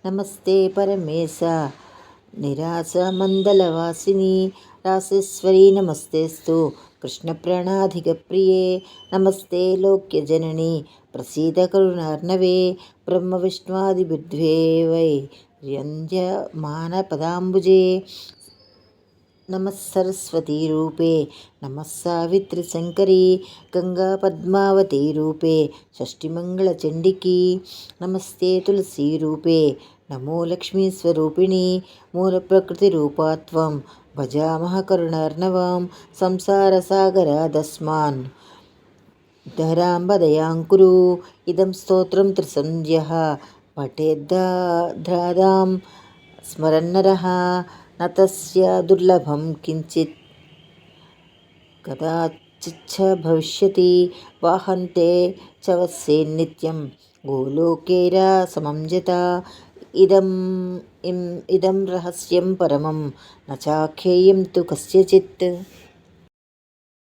నమస్తే పరమేశ నిరాసమందలవాసిని రాసేశ్వరీ నమస్తేస్తు కృష్ణప్రాణాధికప్రియే నమస్తే లోక్యజనని ప్రసీద కరుణార్ణవే బ్రహ్మవిష్ణువాదిబుద్ధ్వే వై ర్యంధ్యమానపదాంబుజే నమః సరస్వతీ రూపే నమః సావిత్రి శంకరీ గంగా పద్మావతీ రూపే షష్ఠిమంగళచండికీ నమస్తే తులసీ రూపే నమో లక్ష్మీ స్వరూపిణి మూలప్రకృతిరూపాత్వం భజామః కరుణార్ణవాం సంసారసాగరాదస్మాన్ ధరాంబదయాంకురు ఇదం స్తోత్రం త్రిసంధ్యః పఠేద్ధాదాం స్మరన్నరః నతస్య దుర్లభం కించిత్ కదాచిచ్చ భవిష్యతి వాహంతే చవస్సేన్నిత్యం గోలోకేరా సమంజత ఇదం రహస్యం పరమం నచాఖ్యేయం తు కస్యచిత్.